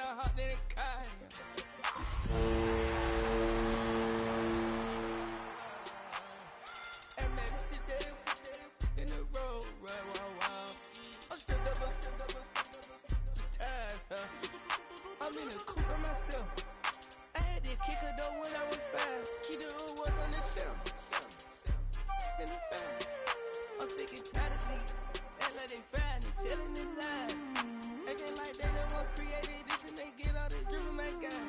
I hopped in the car. And maybe sit there in the road, right, wow. I'm stepped up, the ties, huh? I'm in the coupe by myself. I had to kick her though when I was 5. Keep the hood was on the shelf. In the fire. I'm sick and tired of me. Act like they find it, telling them lies. Acting like they the one created this and they get all the drip from my guys.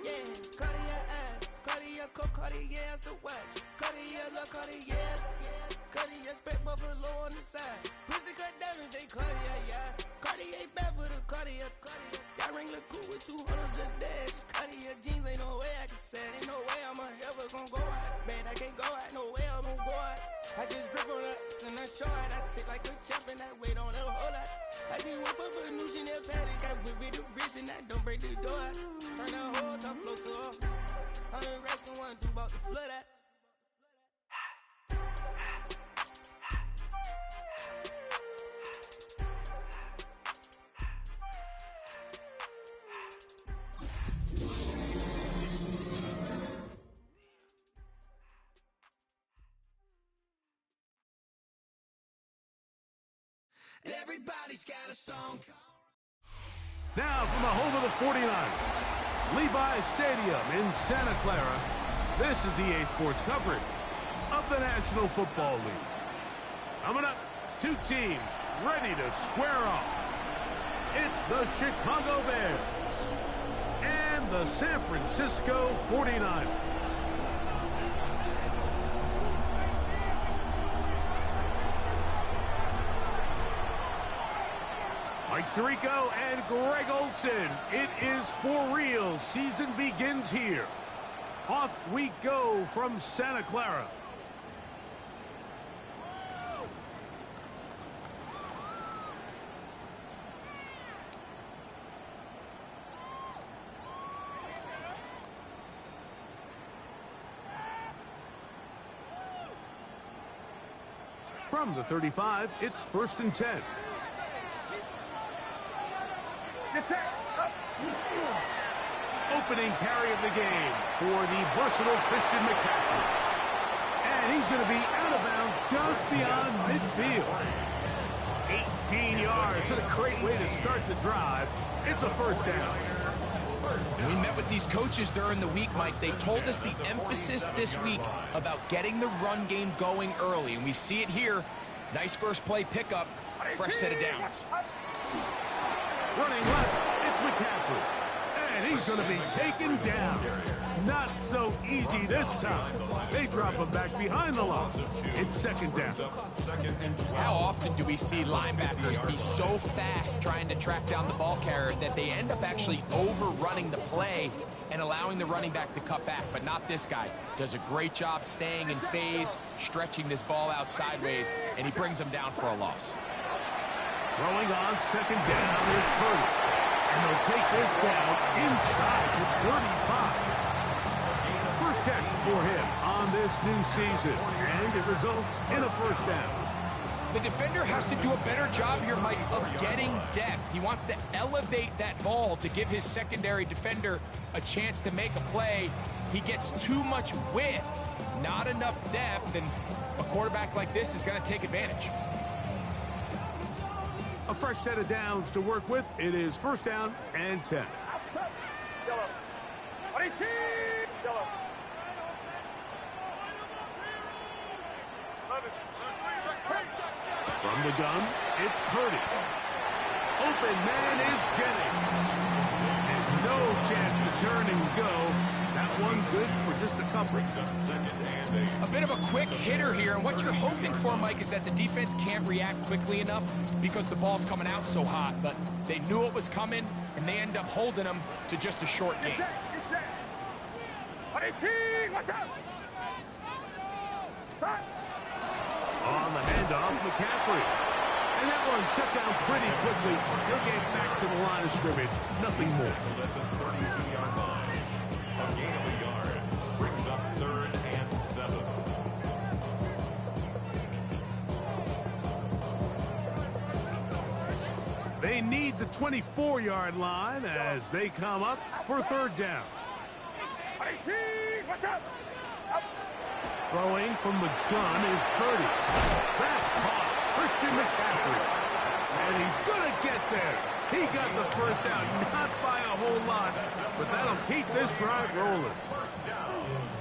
Yeah, Cartier eyes, Cartier coat, Cartier ass to watch. Cartier look, Cartier, Cartier spec buffalo on the side. Pussy cut diamonds, they Cartier, yeah. Cartier bad for the Cartier. Sky ring look cool with 200 the dash. Cartier jeans, ain't no way I can say. Ain't no way I'm ever gonna go out. Man, I can't go out, no way I'm gonna go out. I just grip on her and I show out. I sit like a champ and I wait on her whole lot. I just whip up a new Chanel paddock. I whip with the wrist and I don't break the door out. Turn the whole top flow to her. 100 racks and one do about the flood out. Everybody's got a song. Now from the home of the 49ers, Levi's Stadium in Santa Clara, this is EA Sports coverage of the National Football League. Coming up, two teams ready to square off. It's the Chicago Bears and the San Francisco 49ers. Mike Tirico and Greg Olsen, it is for real. Season begins here. Off we go from Santa Clara. From the 35, it's 1st and 10. Opening carry of the game for the versatile Christian McCaffrey. And he's going to be out of bounds just beyond midfield. 18 yards. What a great way to start the drive. It's a first down. We met with these coaches during the week, Mike. They told us the emphasis this week about getting the run game going early. And we see it here. Nice first play pickup. Fresh set of downs. Running left, it's McCaffrey. And he's going to be taken down. Not so easy this time. They drop him back behind the line. It's 2nd down. How often do we see linebackers be so fast trying to track down the ball carrier that they end up actually overrunning the play and allowing the running back to cut back? But not this guy. Does a great job staying in phase, stretching this ball out sideways, and he brings them down for a loss. Throwing on 2nd down is Purdy. And they'll take this down inside the 35. First catch for him on this new season. And it results in a first down. The defender has to do a better job here, Mike, of getting depth. He wants to elevate that ball to give his secondary defender a chance to make a play. He gets too much width, not enough depth, and a quarterback like this is going to take advantage. A fresh set of downs to work with. It is 1st down and 10. From the gun, it's Purdy. Open man is Jennings. And no chance to turn and go. That one good for just a couple. A bit of a quick hitter here, and what you're hoping for, Mike, is that the defense can't react quickly enough because the ball's coming out so hot, but they knew it was coming, and they end up holding them to just a short game. On the handoff, McCaffrey. And that one shut down pretty quickly. He'll get back to the line of scrimmage. Nothing more. A gain of a yard brings up 3rd and 7. They need the 24-yard line as they come up for third down. Throwing from the gun is Purdy. That's caught. Christian McCaffrey. And he's going to get there. He got the first down, not by a whole lot, but that'll keep this drive rolling.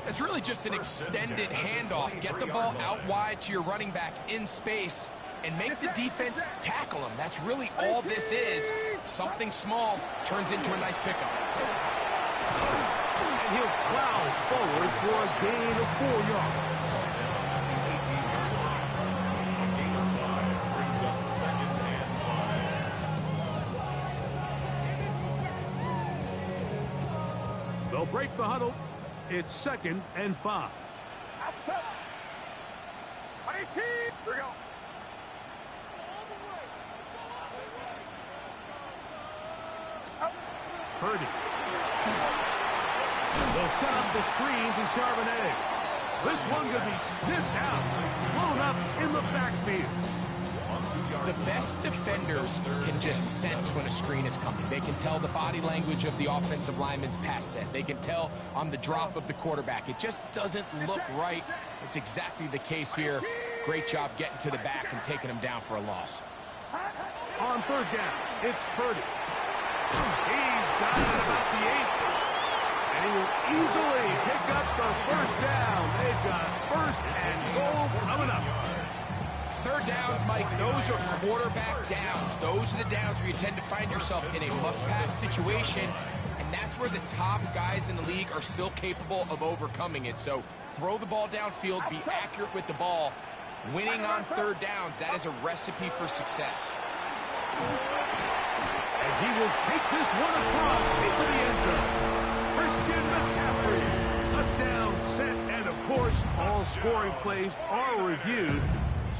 It's really just an extended handoff. Get the ball out wide to your running back in space and make the defense tackle him. That's really all this is. Something small turns into a nice pickup. And he'll plow forward for a gain of 4 yards. They'll break the huddle. It's 2nd and 5. Outside. 18. Here we go. Purdy. They'll set up the screen to Charbonnet. This one could be sniffed out, blown up in the backfield. The best defenders can just sense when a screen is coming. They can tell the body language of the offensive lineman's pass set. They can tell on the drop of the quarterback. It just doesn't look right. It's exactly the case here. Great job getting to the back and taking him down for a loss. On third down, it's Purdy. He's got it about the 8. And he will easily pick up the first down. They've got first and goal coming up. Third downs, Mike, those are quarterback downs. Those are the downs where you tend to find yourself in a must-pass situation, and that's where the top guys in the league are still capable of overcoming it. So throw the ball downfield, be accurate with the ball. Winning on third downs, that is a recipe for success. And he will take this one across into the end zone. Christian McCaffrey. Touchdown, set, and of course, all scoring plays are reviewed.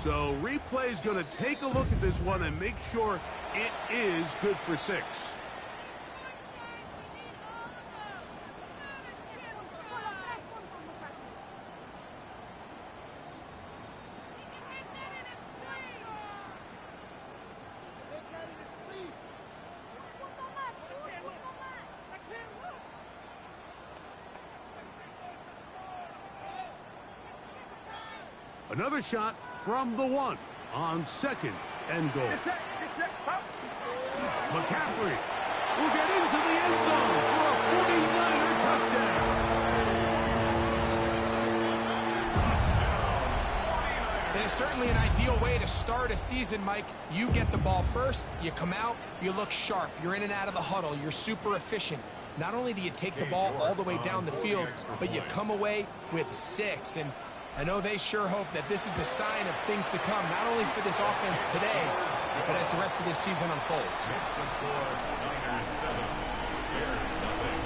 So replay's going to take a look at this one and make sure it is good for 6. Another shot from the 1 on 2nd and goal. McCaffrey will get into the end zone for a 49er touchdown. It is certainly an ideal way to start a season, Mike. You get the ball first, you come out, you look sharp, you're in and out of the huddle, you're super efficient. Not only do you take the ball all the way down the field, but you come away with 6. And I know they sure hope that this is a sign of things to come, not only for this offense today, but as the rest of this season unfolds. It's the score, Niners 7, Bears nothing.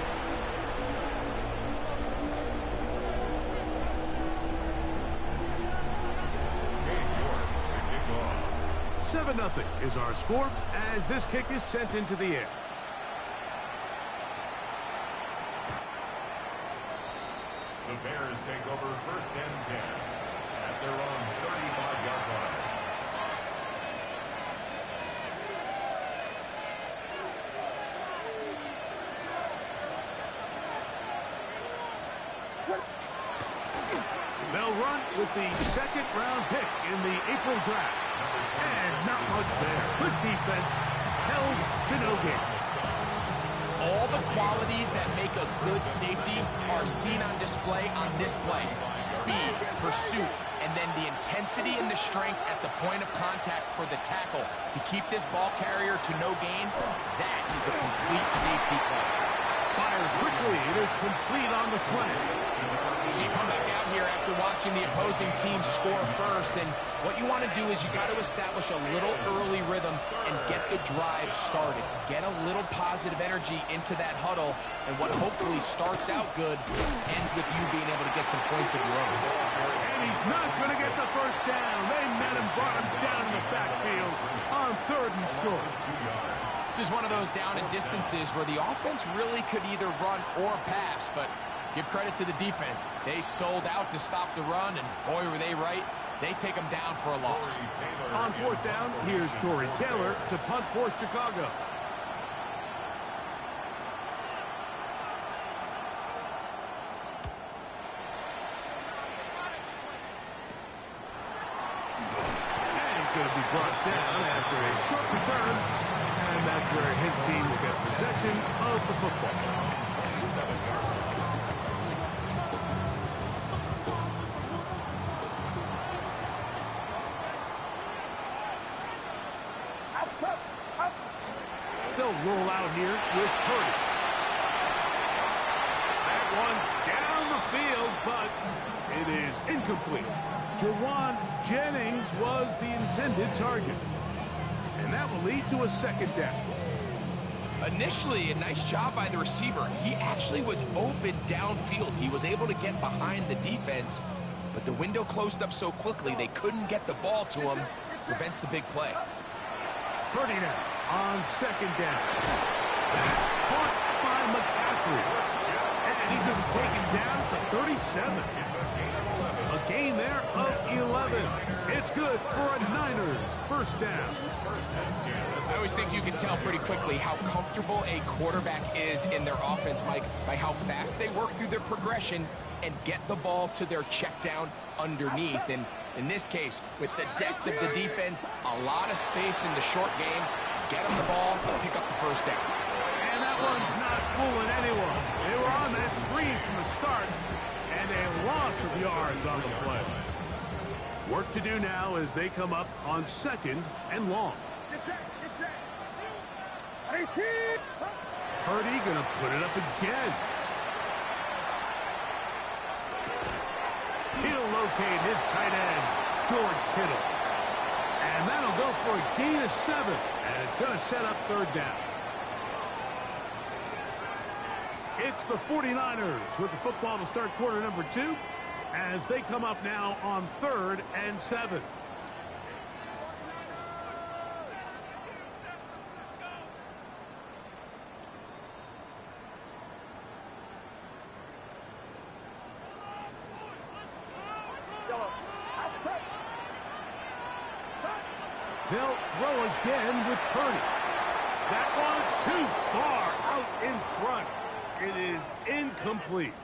Cade York to kick off. 7-0 is our score as this kick is sent into the air. The Bears take over 1st and 10 at their own 35-yard line. They'll run with the 2nd-round pick in the April draft. And not much there. Good defense, held to no gain. All the qualities that make a good safety are seen on display on this play. Speed, pursuit, and then the intensity and the strength at the point of contact for the tackle to keep this ball carrier to no gain. That is a complete safety play. Fires quickly. It is complete on the slant. So you come back out here after watching the opposing team score first, and what you want to do is you got to establish a little early rhythm and get the drive started. Get a little positive energy into that huddle, and what hopefully starts out good ends with you being able to get some points of your own. And he's not going to get the first down. They met him, brought him down in the backfield on 3rd and short. This is one of those down and distances where the offense really could either run or pass, but give credit to the defense. They sold out to stop the run, and boy, were they right. They take him down for a loss. On fourth down, here's Tory Taylor to punt for Chicago. And he's going to be brought down after a short return. And that's where his team will get possession of the football. 27-yard line. They'll roll out here with Purdy. That one down the field, but it is incomplete. Jawan Jennings was the intended target. And that will lead to a second down. Initially, a nice job by the receiver. He actually was open downfield. He was able to get behind the defense, but the window closed up so quickly they couldn't get the ball to him. Prevents the big play. Purdy now on second down. Caught by McCaffrey. And he's going to be taken down to 37. A gain there of 11. It's good for a Niners first down. I always think you can tell pretty quickly how comfortable a quarterback is in their offense, Mike, by how fast they work through their progression and get the ball to their check down underneath. And in this case, with the depth of the defense, a lot of space in the short game, get them the ball, pick up the first down. And that one's not fooling anyone. They were on that screen from the start, and a loss of yards on the play. Work to do now as they come up on second and long. Purdy going to put it up again. He'll locate his tight end, George Kittle. And that'll go for a gain of 7. And it's going to set up third down. It's the 49ers with the football to start quarter number 2 as they come up now on 3rd and 7. They'll throw again with Purdy. That one too far out in front. It is incomplete.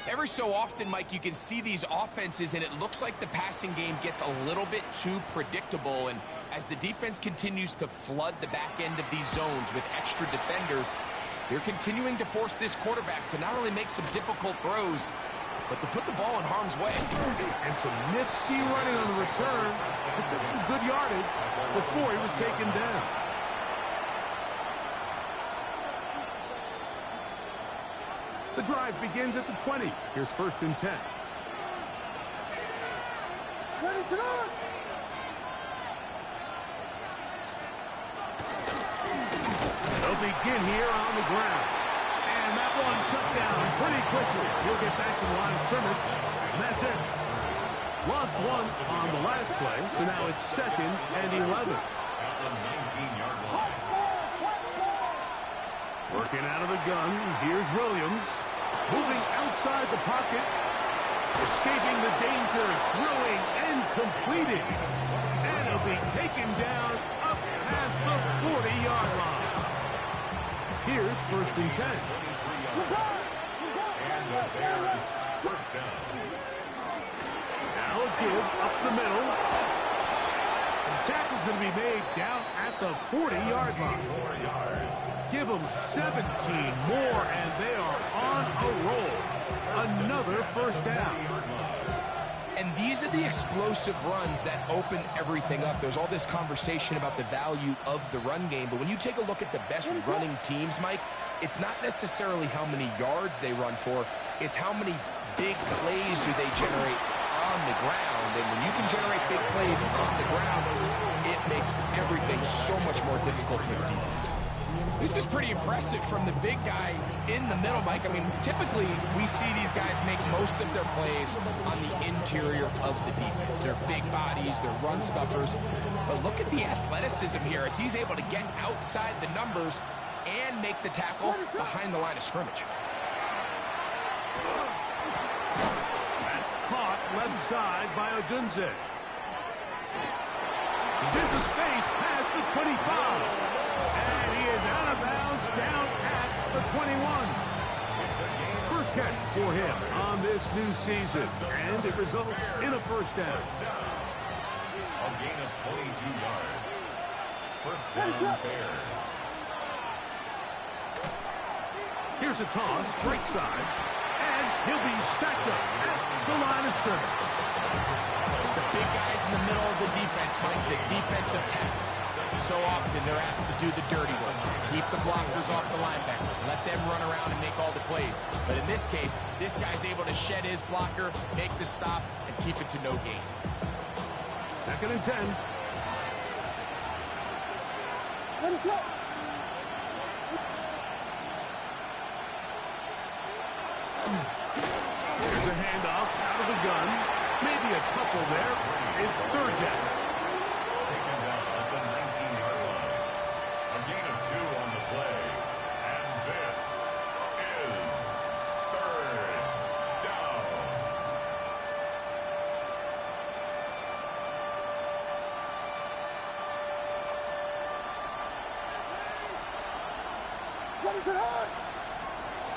Every so often, Mike, you can see these offenses, and it looks like the passing game gets a little bit too predictable. And as the defense continues to flood the back end of these zones with extra defenders, they're continuing to force this quarterback to not only make some difficult throws, but to put the ball in harm's way. And some nifty running on the return. Picked up some good yardage before he was taken down. The drive begins at the 20. Here's 1st and 10. They'll begin here on the ground. And that one shut down pretty quickly. He'll get back to the line of scrimmage. And that's it. Lost once on the last play, so now it's 2nd and 11. At the 19-yard line. Working out of the gun, here's Williams. Moving outside the pocket. Escaping the danger, throwing and completing. And he'll be taken down up past the 40-yard line. Here's 1st and 10. And the Bears first down. Now a give up the middle. And tackle's going to be made down at the 40-yard line. 4 yards. Give them 17 more, and they are on a roll. Another first down. And these are the explosive runs that open everything up. There's all this conversation about the value of the run game, but when you take a look at the best running teams, Mike, it's not necessarily how many yards they run for, it's how many big plays do they generate on the ground. And when you can generate big plays on the ground, it makes everything so much more difficult for the defense. This is pretty impressive from the big guy in the middle, Mike. I mean, typically we see these guys make most of their plays on the interior of the defense. They're big bodies, they're run stuffers. But look at the athleticism here as he's able to get outside the numbers and make the tackle behind the line of scrimmage. That's caught left side by Odunze. He's into space past the 25. And he is out of bounds down at the 21. First catch for him on this new season. And it results in a first down. A gain of 22 yards. First down, Bears. Here's a toss, right side. And he'll be stacked up at the line of scrimmage. The big guys in the middle of the defense, Mike, the defensive tackles. So often they're asked to do the dirty work. Keep the blockers off the linebackers. Let them run around and make all the plays. But in this case, this guy's able to shed his blocker, make the stop, and keep it to no gain. 2nd and 10. Let us go. Here's a handoff out of the gun. Maybe a couple there. It's 3rd down. Taken down at the 19-yard line. A gain of 2 on the play. And this is 3rd down. What is it on?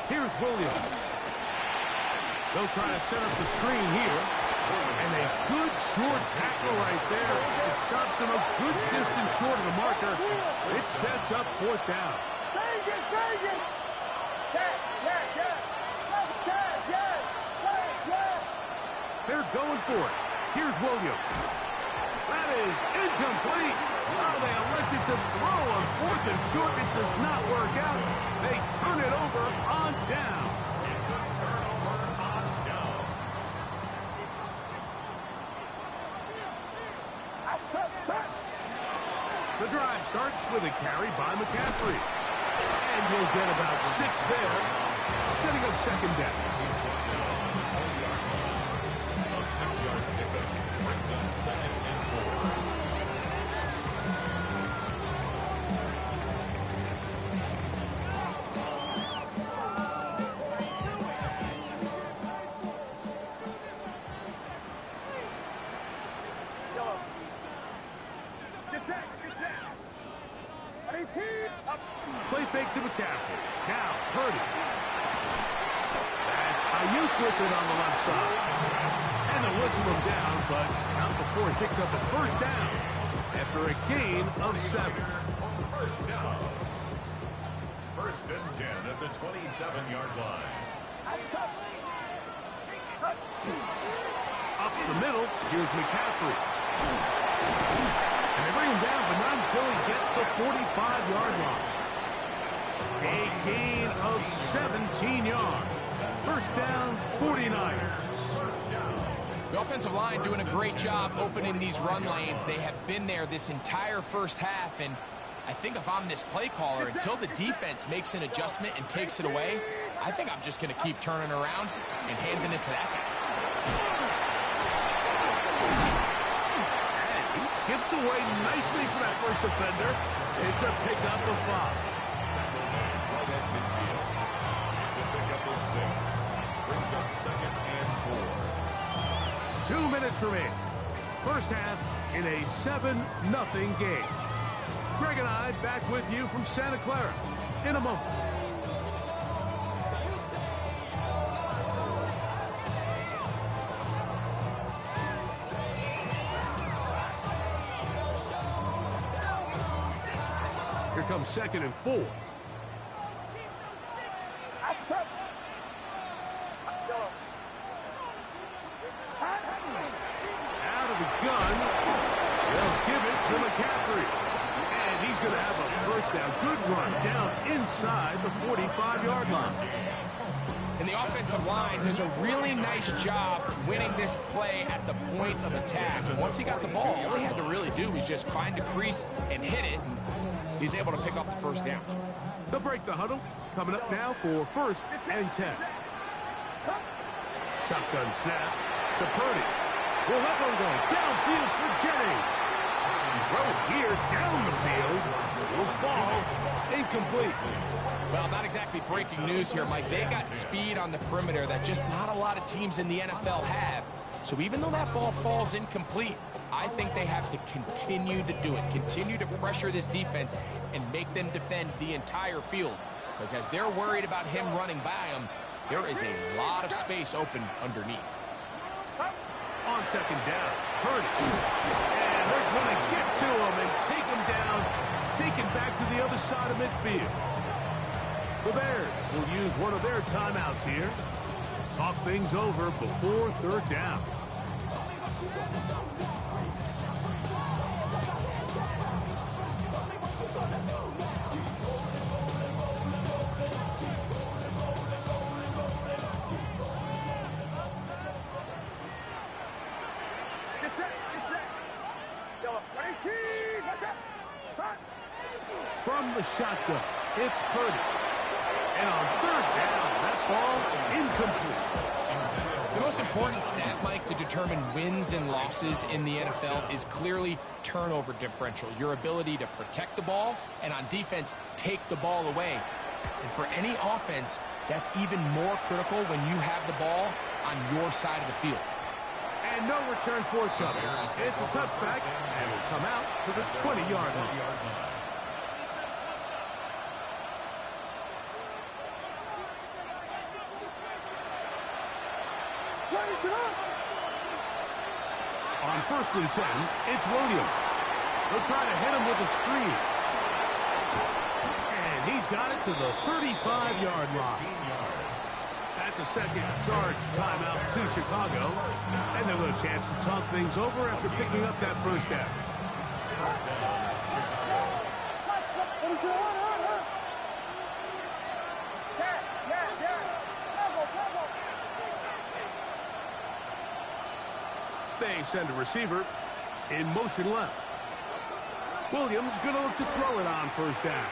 Here's Williams. They'll try to set up the screen here. And a good short tackle right there. It stops him a good distance short of the marker. It sets up 4th down. Vegas, Vegas! Yes, yes, yes! Yes, yes! Yes, yes! They're going for it. Here's Williams. That is incomplete. Oh, they elected to throw on 4th and short. It does not work out. They turn it over on down. It's a turnover on down. The drive starts with a carry by McCaffrey. And he'll get about 6 there, setting up 2nd down. A 6-yard pickup brings up 2nd and 4. Play fake to McCaffrey. Now, Purdy. That's Ayuk with it on the left side. And they'll whistle him down, but not before he picks up a 1st down after a gain of 7. First down. 1st and 10 at the 27-yard line. Up the middle, here's McCaffrey. And they bring him down, but not until he gets the 45-yard line. A gain of 17 yards. 1st down, 49ers. The offensive line doing a great job opening these run lanes. They have been there this entire first half, and I think if I'm this play caller, until the defense makes an adjustment and takes it away, I think I'm just going to keep turning around and handing it to that guy. And he skips away nicely for that first defender. It's a pickup of 5. Right at midfield. It's a pickup of 6. Brings up 2nd and 4. 2 minutes remain. First half in a 7-0 game. Greg and I back with you from Santa Clara in a moment. Here comes 2nd and 4. Out of the gun. They'll give it to McCaffrey. And he's going to have a 1st down. Good run down inside the 45-yard line. And the offensive line does a really nice job winning this play at the point of attack. And once he got the ball, all he had to really do was just find a crease and hit it. And he's able to pick up the 1st down. They'll break the huddle. Coming up now for 1st and 10. Shotgun snap to Purdy. Will that one go downfield for Jennings? Throw here down the field. Will fall incomplete. Well, not exactly breaking news here, Mike. They got speed on the perimeter that just not a lot of teams in the NFL have. So even though that ball falls incomplete, I think they have to continue to do it, continue to pressure this defense and make them defend the entire field. Because as they're worried about him running by them, there is a lot of space open underneath. On second down, Purdy. And they're going to get to him and take him down, taken back to the other side of midfield. The Bears will use one of their timeouts here. Talk things over before third down. From the shotgun, it's Purdy. And on third down, that ball incomplete. The most important stat, Mike, to determine wins and losses in the NFL is clearly turnover differential, your ability to protect the ball, and on defense, take the ball away. And for any offense, that's even more critical when you have the ball on your side of the field. And no return forthcoming. It's a touchback, and will come out to the 20-yard line. On 1st and 10, it's Williams. They'll try to hit him with a screen. And he's got it to the 35-yard line. That's a second charge timeout to Chicago. And they'll have a chance to talk things over after picking up that first down. They send a receiver in motion left. Williams going to look to throw it on first down.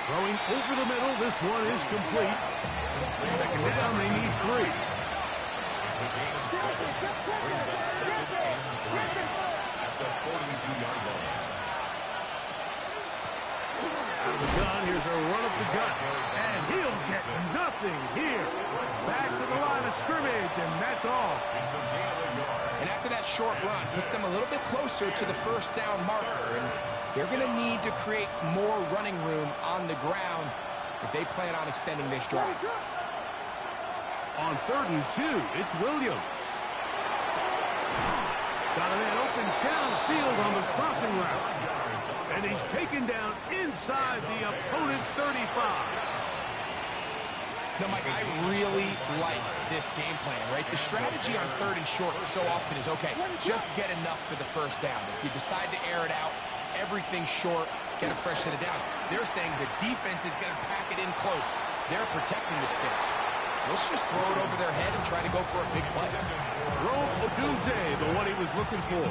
Throwing over the middle. This one is complete. Second down, they need 3. It's a gain of 7. Brings up 2nd and 3 at the 42-yard line. Out of the gun, here's a run up the gut. And he'll get nothing here. Back to the line of scrimmage, and that's all. It's a gain of a yard. And after that short run, puts them a little bit closer to the first down marker. And they're going to need to create more running room on the ground if they plan on extending this drive. On 3rd and 2, it's Williams. Got a man open downfield on the crossing route. And he's taken down inside the opponent's 35. No, Mike, I really like this game plan, right? The strategy on 3rd and short so often is, okay, just get enough for the first down. If you decide to air it out, everything short, get a fresh set of downs. They're saying the defense is going to pack it in close. They're protecting the sticks. So let's just throw it over their head and try to go for a big play. Rome Odunze, the one he was looking for.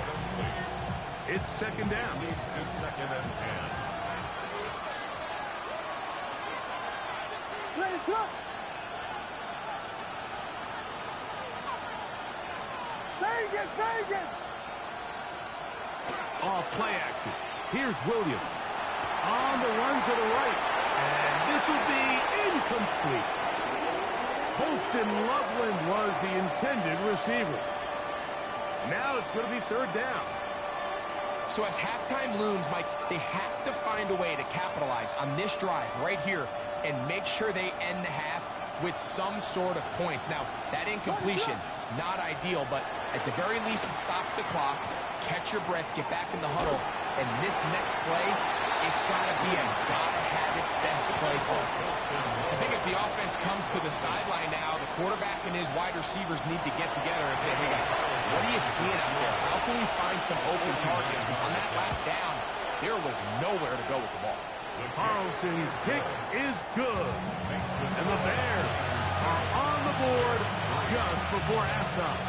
It's second down. Leads to 2nd and 10. Ready, up. Vegas! Off play action. Here's Williams. On the run to the right. And this will be incomplete. Holston Loveland was the intended receiver. Now it's going to be 3rd down. So as halftime looms, Mike, they have to find a way to capitalize on this drive right here and make sure they end the half with some sort of points. Now, that incompletion, not ideal, but at the very least, it stops the clock. Catch your breath, get back in the huddle, and this next play, it's got to be a gotta-have-it best play call. I think as the offense comes to the sideline now, the quarterback and his wide receivers need to get together and say, hey, guys, what are you seeing out there? How can we find some open targets? Because on that last down, there was nowhere to go with the ball. Carlson's kick is good. And the Bears are on the board just before halftime.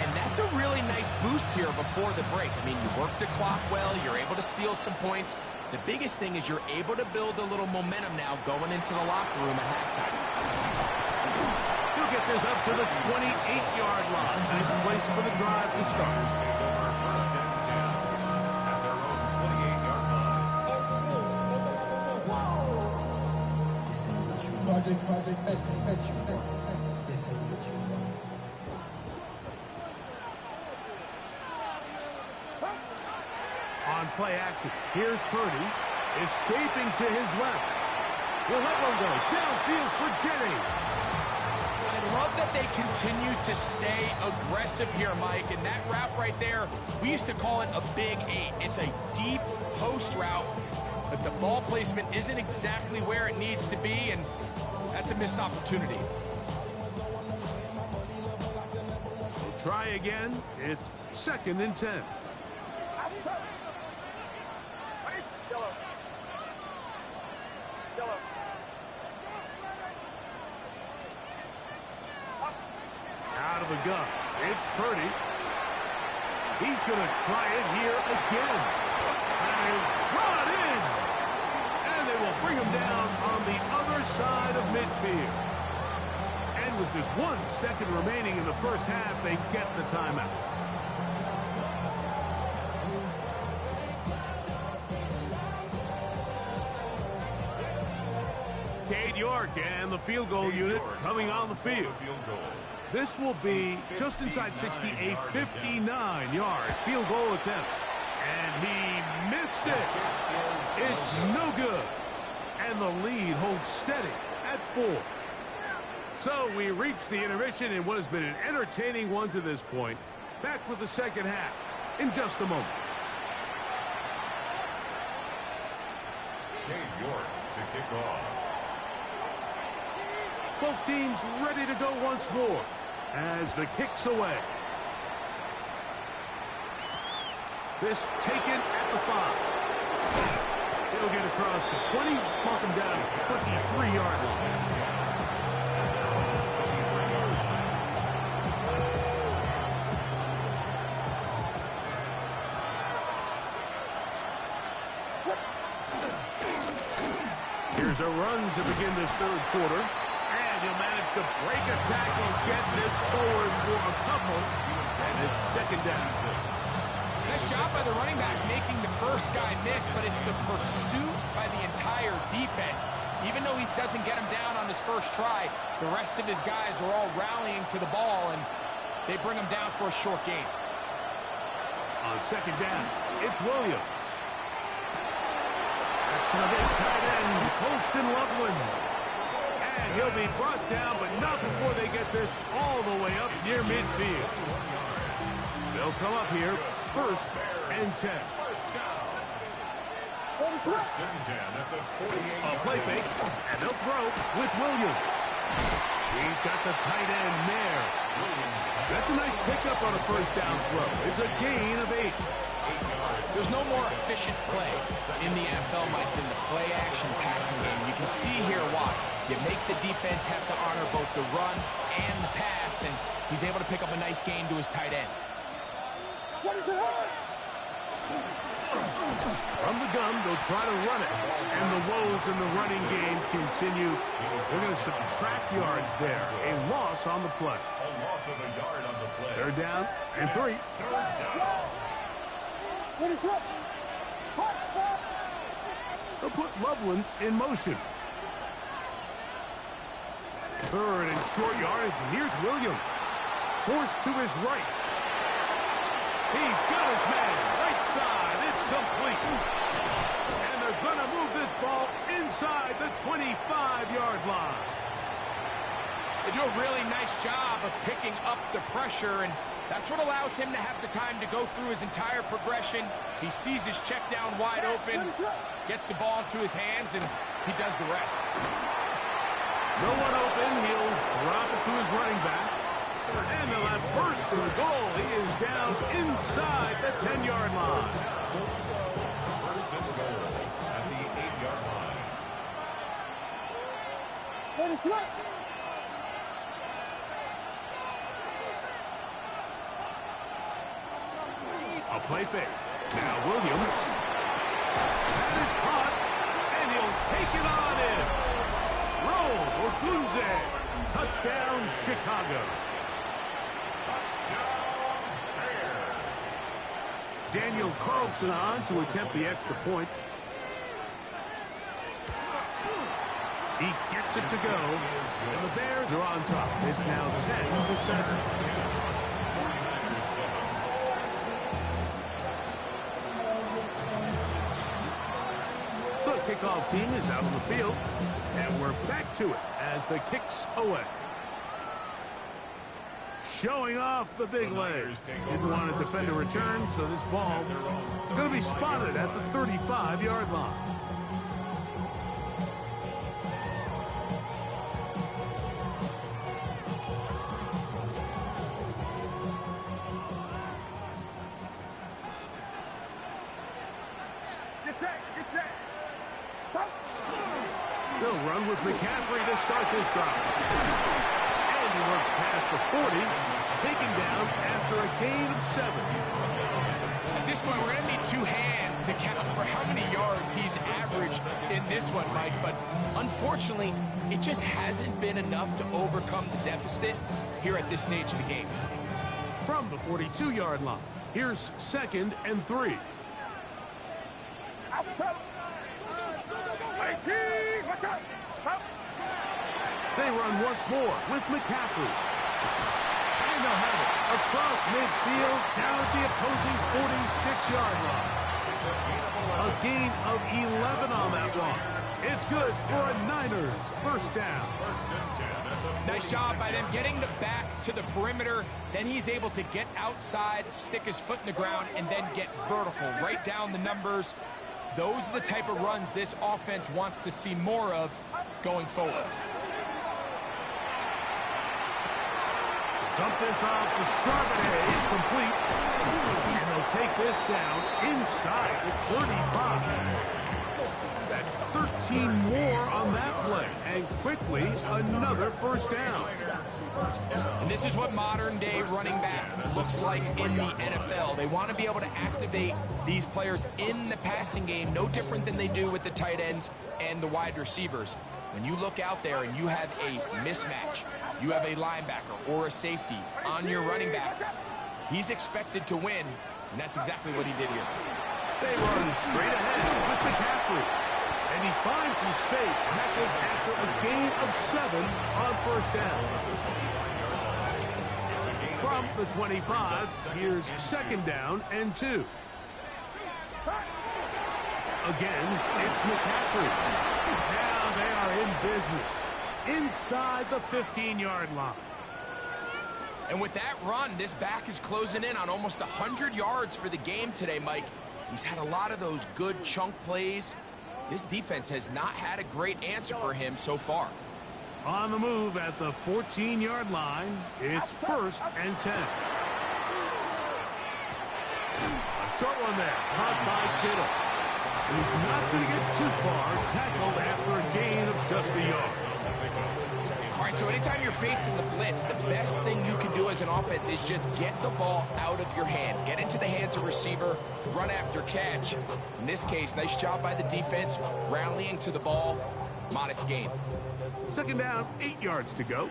And that's a really nice boost here before the break. I mean, you work the clock well. You're able to steal some points. The biggest thing is you're able to build a little momentum now going into the locker room at halftime. He'll get this up to the 28-yard line. Nice place for the drive to start. Project, this ain't what you want. play action. Here's Purdy, escaping to his left. He'll let one go. Downfield for Jennings. I love that they continue to stay aggressive here, Mike. And that route right there, we used to call it a big 8. It's a deep post route, but the ball placement isn't exactly where it needs to be, and that's a missed opportunity. We'll try again. It's 2nd and 10. Out of the gun. It's Purdy. He's going to try it here again. That is brought in. And they will bring him down on the other side of midfield. And with just 1 second remaining in the first half, they get the timeout. Cade York and the field goal unit coming on the field. This will be just inside 60, a 59-yard field goal attempt. And he missed it. It's no good. And the lead holds steady at 4. So we reach the intermission in what has been an entertaining one to this point. Back with the second half in just a moment. Cade York to kick off. Both teams ready to go once more as the kick's away. This taken at the 5. He'll get across the 20, mark him down at 23-yard line. Here's a run to begin this third quarter. And he'll manage to break a tackle, get this forward for a couple, and it's 2nd down. Nice job by the running back making the first guy miss, but it's the pursuit by the entire defense. Even though he doesn't get him down on his first try, the rest of his guys are all rallying to the ball, and they bring him down for a short gain. On 2nd down, it's Williams. That's the big tight end, Colston Loveland. And he'll be brought down, but not before they get this all the way up near midfield. They'll come up here, 1st and 10. First and 10 at the 48. A play fake, and they'll throw with Williams. He's got the tight end there. That's a nice pickup on a first down throw. It's a gain of 8. There's no more efficient play in the NFL, Mike, than the play-action passing game. You can see here why. You make the defense have to honor both the run and the pass, and he's able to pick up a nice gain to his tight end. From the gun, they'll try to run it. And the woes in the running game continue. They're going to subtract yards there. A loss on the play. A loss of a yard on the play. 3rd down and 3. They'll put Loveland in motion. 3rd and short yardage. And here's Williams. Forced to his right. He's got his man. Right side. It's complete. And they're going to move this ball inside the 25-yard line. They do a really nice job of picking up the pressure, and that's what allows him to have the time to go through his entire progression. He sees his check down wide open, gets the ball into his hands, and he does the rest. No one open. He'll drop it to his running back. And they'll have first and goal. He is down inside the 10-yard line. First and goal at the 8-yard line. A play fake. Now Williams. That is caught. And he'll take it on in. Roll Odunze. Touchdown, Chicago. Touchdown, Bears. Daniel Carlson on to attempt the extra point. He gets it to go. And the Bears are on top. It's now 10-7. kickoff team is out on the field. And we're back to it as the kick's away. Showing off the big leg. Didn't want to defend a return, so this ball is going to be spotted at the 35-yard line. They'll run with McCaffrey to start this drive. And he works past the 40, taken down after a gain of 7. At this point, we're going to need two hands to count for how many yards he's averaged in this one, Mike. But unfortunately, it just hasn't been enough to overcome the deficit here at this stage of the game. From the 42-yard line, here's 2nd and 3. They run once more with McCaffrey. And they'll have it across midfield down at the opposing 46-yard line. A gain of 11 on that one. It's good for a Niners first down. Nice job by them getting the back to the perimeter. Then he's able to get outside, stick his foot in the ground, and then get vertical right down the numbers. Those are the type of runs this offense wants to see more of going forward. Dump this off to Charbonnet, complete. And they'll take this down inside the 35. That's 13 more on that play. And quickly, another first down. And this is what modern-day running back looks like in the NFL. They want to be able to activate these players in the passing game, no different than they do with the tight ends and the wide receivers. When you look out there and you have a mismatch, you have a linebacker or a safety on your running back, he's expected to win, and that's exactly what he did here. They run straight ahead with McCaffrey. And he finds some space tackled after a gain of 7 on first down. From the 25, here's 2nd down and 2. Again, it's McCaffrey. Now they are in business inside the 15-yard line. And with that run, this back is closing in on almost 100 yards for the game today, Mike. He's had a lot of those good chunk plays. This defense has not had a great answer for him so far. On the move at the 14-yard line, it's 1st and 10. A short one there, caught by Kittle. He's not going to get too far, tackled after a gain of just a yard. All right, so anytime you're facing the blitz, the best thing you can do as an offense is just get the ball out of your hand. Get into the hands of receiver, run after catch. In this case, nice job by the defense, rallying to the ball. Modest gain. 2nd down, 8 yards to go.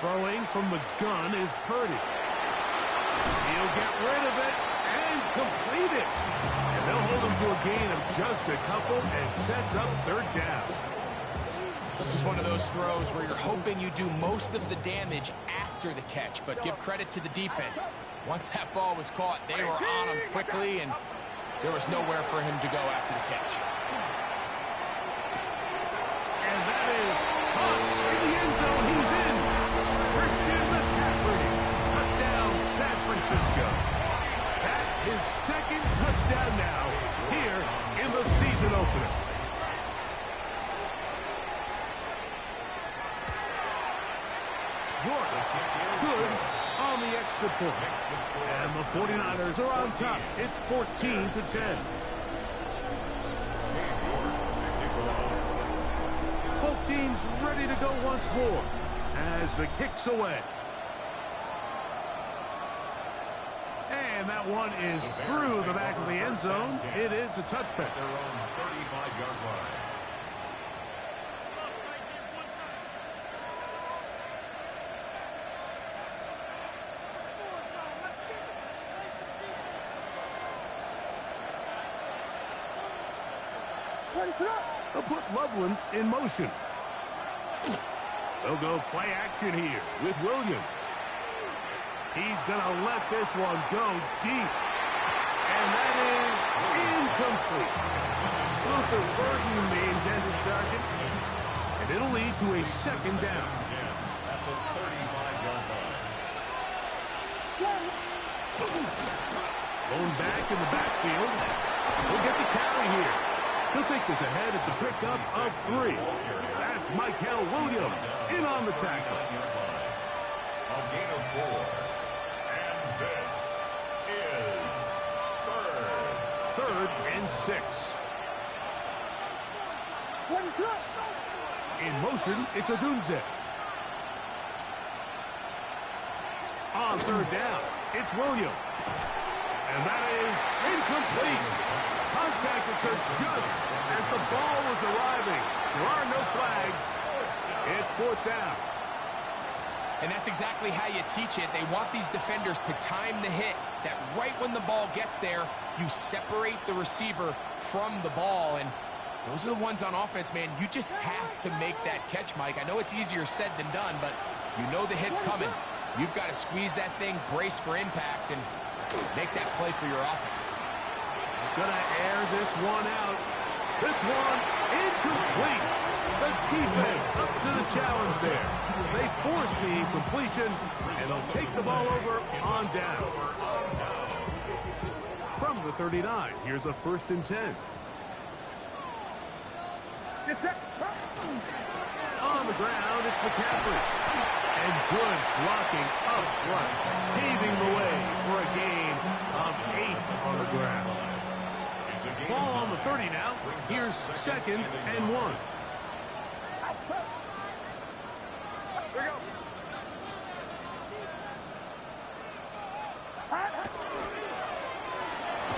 Throwing from the gun is Purdy. He'll get rid of it and complete it. And they'll hold him to a gain of just a couple and sets up 3rd down. This is one of those throws where you're hoping you do most of the damage after the catch, but give credit to the defense. Once that ball was caught, they were on him quickly, and there was nowhere for him to go after the catch. And that is caught in the end zone. He's in. Christian McCaffrey. Touchdown, San Francisco. That is 2nd touchdown now here in the season opener. York, good on the extra point. And the 49ers are on top. It's 14-10. Both teams ready to go once more as the kick's away. And that one is through the back of the end zone. It is a touchback. Their own 35-yard line. They'll put Loveland in motion. They'll go play action here with Williams. He's going to let this one go deep. And that is incomplete. Luther Burden, the intended target. And it'll lead to a second down. At the 35-yard line. Going back in the backfield. He'll get the carry here. He'll take this ahead. It's a pickup of 3. That's Michael Williams in on the tackle. A gain of 4. And this is third. 3rd and 6. In motion, it's Odunze. On 3rd down, it's Williams. And that is incomplete. Contact occurred just as the ball was arriving. There are no flags. It's 4th down. And that's exactly how you teach it. They want these defenders to time the hit, that right when the ball gets there, you separate the receiver from the ball. And those are the ones on offense, man. You just have to make that catch, Mike. I know it's easier said than done, but you know the hit's coming. You've got to squeeze that thing, brace for impact, and make that play for your offense. He's going to air this one out. This one incomplete. The defense up to the challenge there. They force the incompletion, and they'll take the ball over on down. From the 39, here's a 1st and 10. On the ground, it's McCaffrey. And good blocking up front, paving the way for a gain of 8 on the ground. Ball on the 30 now. Here's 2nd and 1.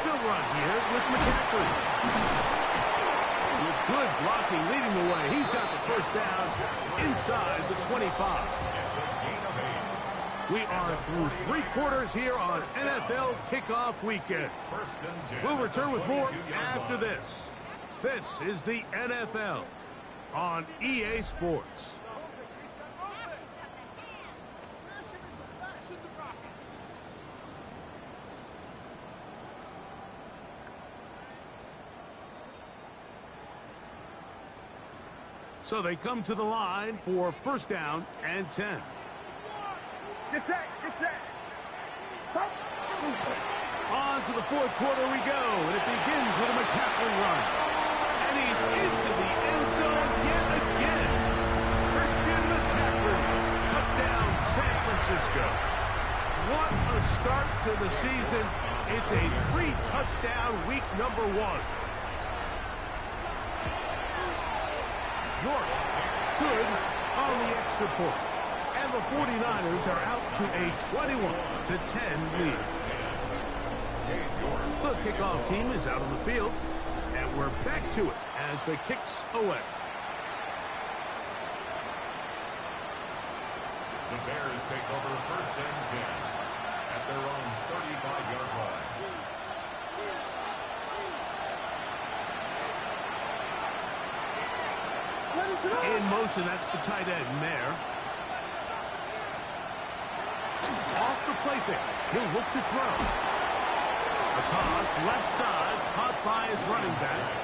Still run here with McCaffrey. With good blocking leading the way. He's got the 1st down inside the 25. We are through 3 quarters here on NFL Kickoff Weekend. We'll return with more after this. This is the NFL on EA Sports. So they come to the line for 1st down and 10. Get set, get set. Stop. On to the 4th quarter we go, and it begins with a McCaffrey run. And he's into the end zone yet again. Christian McCaffrey, touchdown San Francisco. What a start to the season. It's a 3-touchdown week number 1. York, good on the extra point. And the 49ers are out to a 21-10 lead. The kickoff team is out on the field, and we're back to it as the kicks away. The Bears take over 1st and 10 at their own 35-yard line. In motion, that's the tight end, Mayer. Off the play fake. He'll look to throw. A toss, left side, caught by his running back.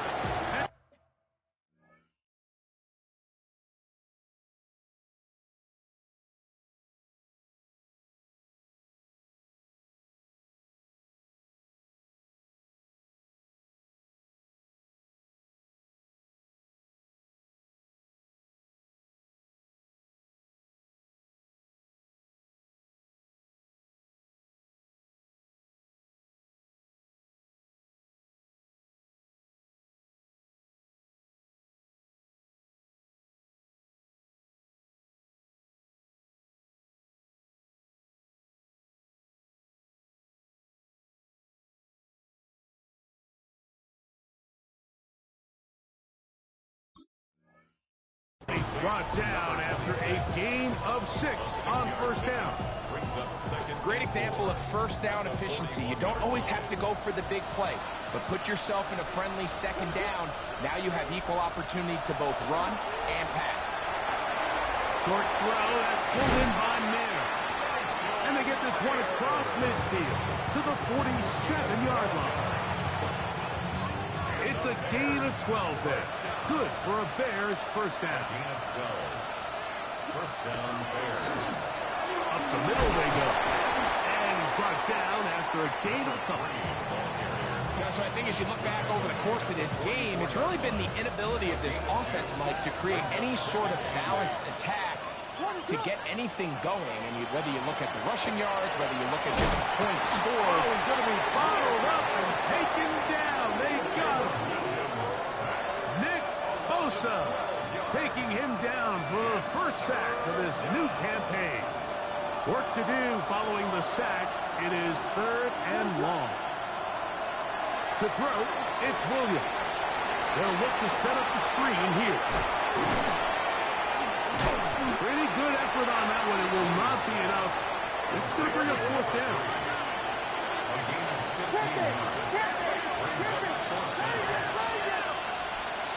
He's brought down after a gain of 6 on 1st down. Great example of 1st down efficiency. You don't always have to go for the big play, but put yourself in a friendly 2nd down. Now you have equal opportunity to both run and pass. Short throw, that's pulled in by Mayer. And they get this one across midfield to the 47-yard line. It's a gain of 12 there. Good for a Bears first down. Gain of 12. First down, Bears. Up the middle they go. And he's brought down after a gain of 5. Yeah, so I think as you look back over the course of this game, it's really been the inability of this offense, Mike, to create any sort of balanced attack to get anything going. And whether you look at the rushing yards, whether you look at just points scored. Oh, he's going to be bottled up and taken down. They got him. Nick Bosa taking him down for the first sack of this new campaign. Work to do following the sack. It is 3rd and long. To throw, it's Williams. They'll look to set up the screen here. Pretty good effort on that one. It will not be enough. It's going to bring up 4th down.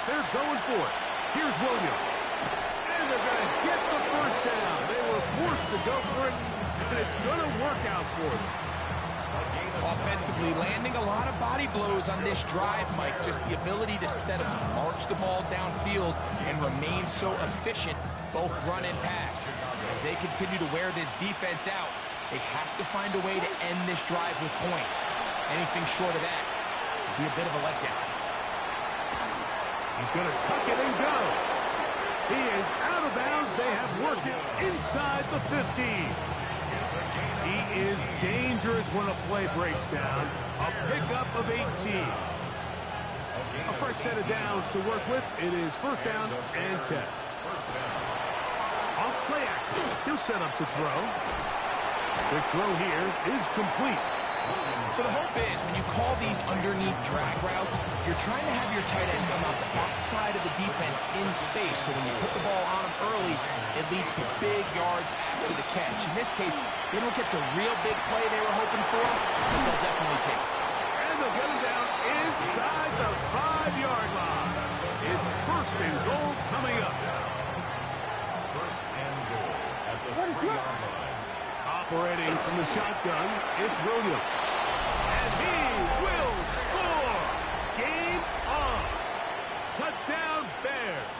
They're going for it. Here's Williams. And they're going to get the first down. They were forced to go for it, and it's going to work out for them. Offensively, landing a lot of body blows on this drive, Mike. Just the ability to steadily march the ball downfield and remain so efficient, both run and pass. As they continue to wear this defense out, they have to find a way to end this drive with points. Anything short of that would be a bit of a letdown. He's going to tuck it and go. He is out of bounds. They have worked it inside the 15. He is dangerous when a play breaks down. A pickup of 18. A fresh set of downs to work with. It is 1st down and 10. Off play action. He'll set up to throw. The throw here is complete. So the hope is when you call these underneath drag routes, you're trying to have your tight end come out the backside of the defense in space. So when you put the ball on him early, it leads to big yards after the catch. In this case, they don't get the real big play they were hoping for, but they'll definitely take it. And they'll get him down inside the 5-yard line. It's 1st and goal coming up. First and goal at the 3-yard line. Operating from the shotgun, it's Williams. And he will score. Game on. Touchdown, Bears.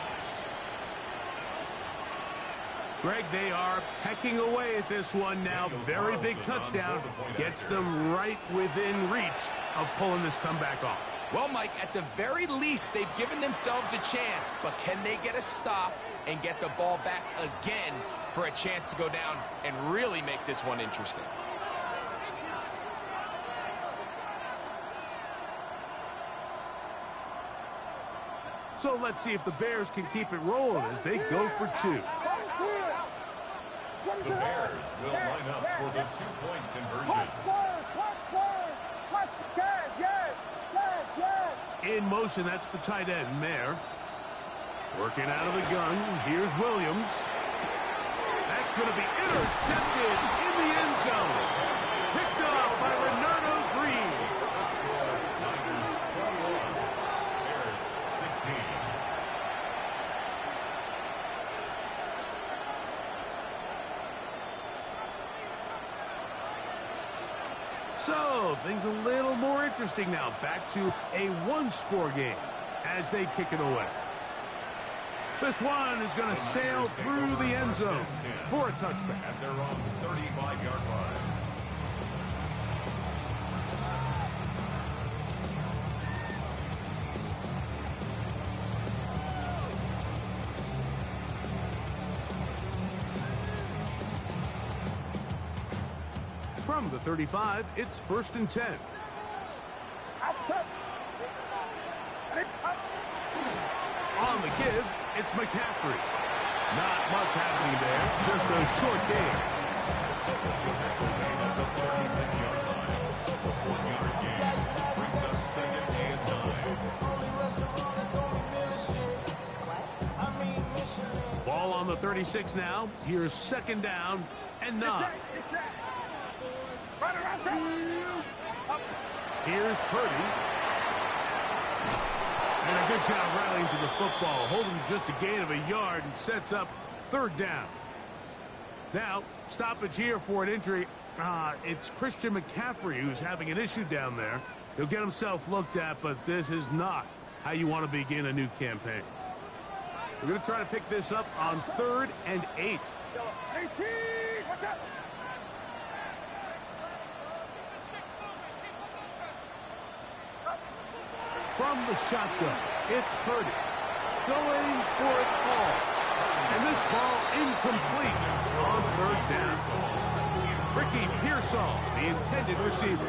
Greg, they are pecking away at this one now. Very big touchdown. Gets them right within reach of pulling this comeback off. Well, Mike, at the very least, they've given themselves a chance. But can they get a stop and get the ball back again for a chance to go down and really make this one interesting? So let's see if the Bears can keep it rolling as they go for 2. The Bears will line up for the 2-point conversion. In motion, that's the tight end, Mayer. Working out of the gun, here's Williams. That's going to be intercepted in the end zone. Picked up by Renardo Green. The score, Niners 21, Bears 16. So, things a little more interesting now. Back to a 1-score game as they kick it away. This one is going to sail through the end zone for a touchback. At their own 35-yard line. From the 35, it's 1st and 10. On the give, it's McCaffrey. Not much happening there, just a short game. At the 36-yard line. A 1-yard gain brings up 2nd and 9. Ball on the 36 now. Here's 2nd down and 9. Here's Purdy. And a good job rallying to the football. Holding just a gain of a yard and sets up 3rd down. Now, stoppage here for an injury It's Christian McCaffrey who's having an issue down there. He'll get himself looked at, but this is not how you want to begin a new campaign. We're going to try to pick this up on 3rd and 8. 18, watch out! From the shotgun, it's Purdy going for it all. And this ball incomplete on 3rd down. Ricky Pearsall, the intended receiver.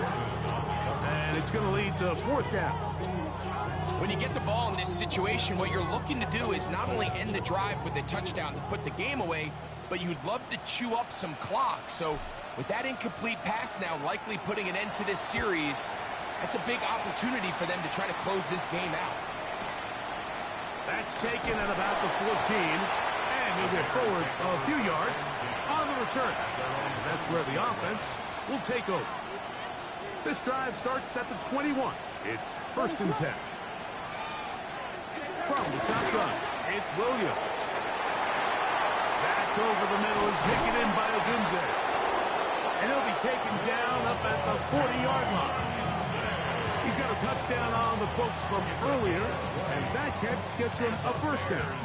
And it's going to lead to 4th down. When you get the ball in this situation, what you're looking to do is not only end the drive with a touchdown to put the game away, but you'd love to chew up some clock. So with that incomplete pass now likely putting an end to this series, that's a big opportunity for them to try to close this game out. That's taken at about the 14, and he'll get forward a few yards on the return. That's where the offense will take over. This drive starts at the 21. It's 1st and 10. From the shotgun, it's Williams. That's over the middle and taken in by Ogunze. And he'll be taken down up at the 40-yard line. He's got a touchdown on the books from earlier, and that catch gets him a 1st down.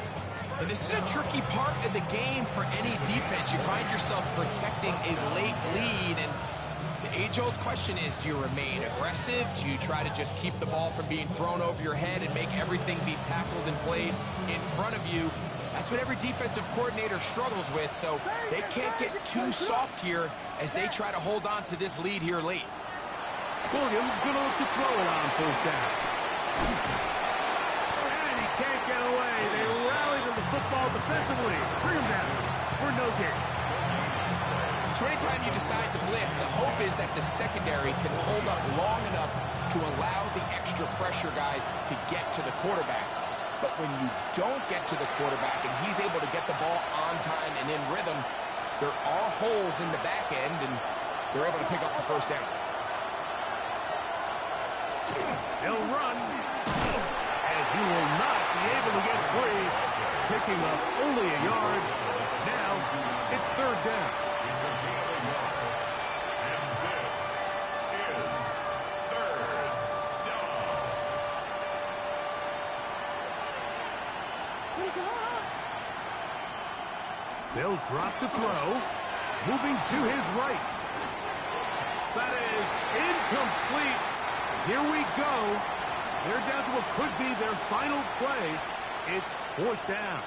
And this is a tricky part of the game for any defense. You find yourself protecting a late lead, and the age-old question is, do you remain aggressive? Do you try to just keep the ball from being thrown over your head and make everything be tackled and played in front of you? That's what every defensive coordinator struggles with, so they can't get too soft here as they try to hold on to this lead here late. Williams going to look to throw it on 1st down. And he can't get away. They rally to the football defensively. Bring him down for no gain. So anytime you decide to blitz, the hope is that the secondary can hold up long enough to allow the extra pressure guys to get to the quarterback. But when you don't get to the quarterback and he's able to get the ball on time and in rhythm, there are holes in the back end, and they're able to pick up the 1st down. He'll run, and he will not be able to get free, picking up only a yard. Now it's 3rd down. He's a gain of a yard. And this is 3rd down. They'll drop to throw, moving to his right. That is incomplete. Here we go. They're down to what could be their final play. It's 4th down.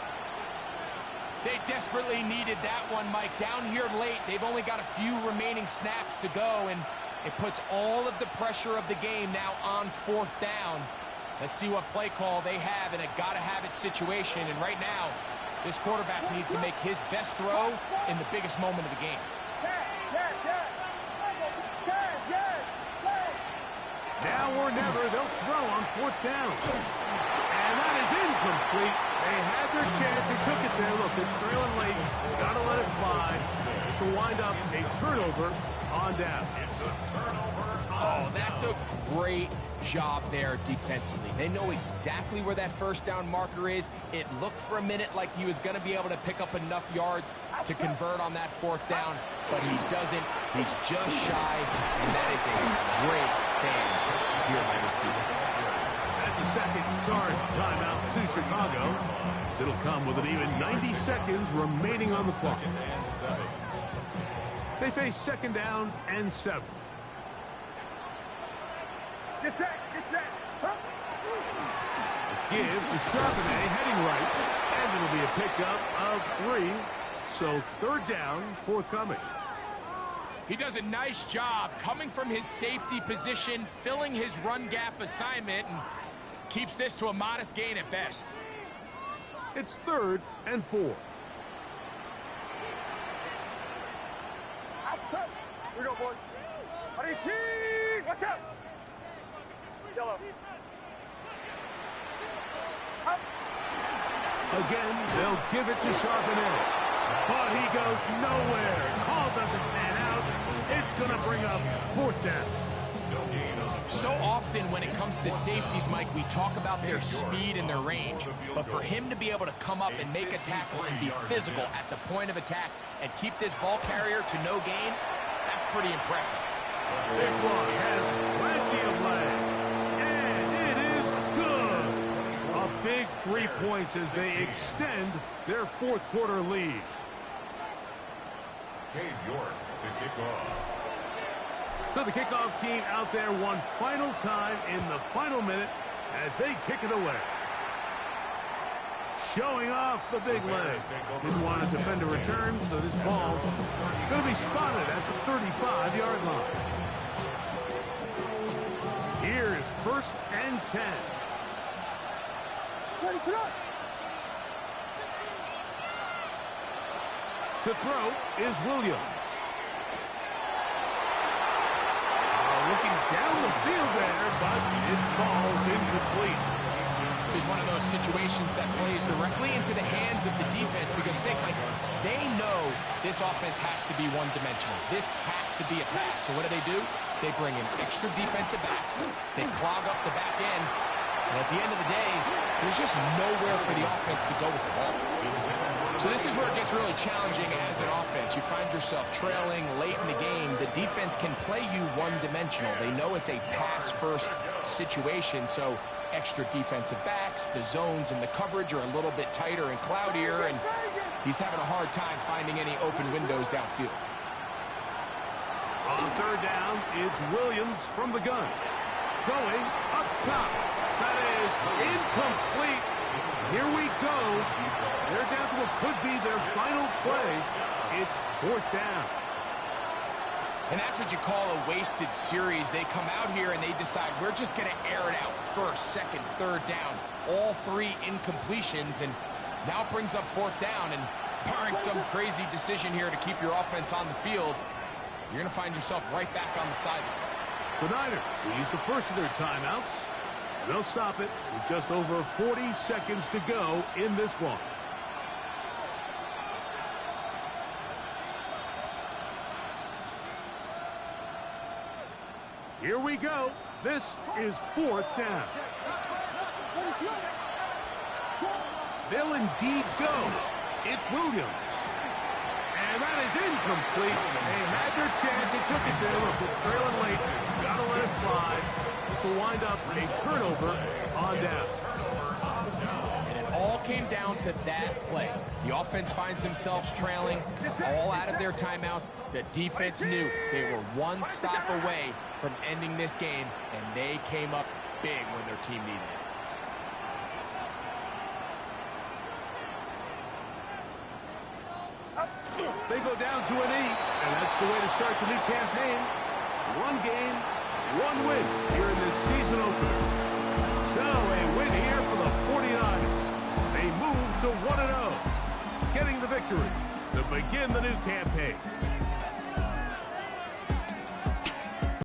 They desperately needed that one, Mike. Down here late, they've only got a few remaining snaps to go, and it puts all of the pressure of the game now on 4th down. Let's see what play call they have in a gotta-have-it situation, and right now, this quarterback needs to make his best throw in the biggest moment of the game. Now or never, they'll throw on 4th down. And that is incomplete. They had their chance. They took it there. Look, they're trailing late. Got to let it fly. This will wind up a turnover on down. It's a turnover. Oh, that's a great job there defensively. They know exactly where that 1st down marker is. It looked for a minute like he was going to be able to pick up enough yards to convert on that 4th down, but he doesn't. He's just shy, and that is a great stand here by this defense. That's a 2nd charge timeout to Chicago. It'll come with an even 90 seconds remaining on the clock. They face 2nd down and 7. Get set, get set. Give to Charbonnet heading right, and it'll be a pickup of 3. So 3rd down, forthcoming. He does a nice job coming from his safety position, filling his run gap assignment, and keeps this to a modest gain at best. It's 3rd and 4. Outside. Here we go, boys. 18, watch out. Yellow. Up. Again, they'll give it to Charbonnet. But he goes nowhere. Call doesn't pan out. It's going to bring up 4th down. So often when it comes to safeties, Mike, we talk about their speed and their range. But for him to be able to come up and make a tackle and be physical at the point of attack and keep this ball carrier to no gain, that's pretty impressive. This one has plenty of leg. And it is good. A big 3 points as they extend their fourth quarter lead. Cade York to kick off. So the kickoff team out there one final time in the final minute as they kick it away. Showing off the big leg. Didn't want his defender return, so this ball going to be spotted at the 35-yard line. Here's 1st and 10. To throw is Williams. Looking down the field there, but it falls incomplete. This is one of those situations that plays directly into the hands of the defense because they know this offense has to be one-dimensional. This has to be a pass. So what do? They bring in extra defensive backs. They clog up the back end. And at the end of the day, there's just nowhere for the offense to go with the ball. So this is where it gets really challenging as an offense. You find yourself trailing late in the game. The defense can play you one-dimensional. They know it's a pass-first situation, so extra defensive backs, the zones and the coverage are a little bit tighter and cloudier, and he's having a hard time finding any open windows downfield. On 3rd down, it's Williams from the gun. Going up top. That is incomplete. Here we go. They're down to what could be their final play. It's 4th down. And that's what you call a wasted series. They come out here and they decide we're just going to air it out. 1st, 2nd, 3rd down. All 3 incompletions, and now it brings up 4th down. And barring some crazy decision here to keep your offense on the field, you're going to find yourself right back on the sideline. The Niners will use the first of their timeouts. They'll stop it with just over 40 seconds to go in this one. Here we go. This is 4th down. They'll indeed go. It's Williams. And that is incomplete. They had their chance. They took it there. Look, they're trailing late. Got to let it fly. This will wind up a turnover on down. And it all came down to that play. The offense finds themselves trailing, all out of their timeouts. The defense knew they were one stop away from ending this game, and they came up big when their team needed it. They go down to an 8, and that's the way to start the new campaign. 1 game, 1 win here in this season opener. So a win here for the 49ers. They move to 1-0, getting the victory to begin the new campaign.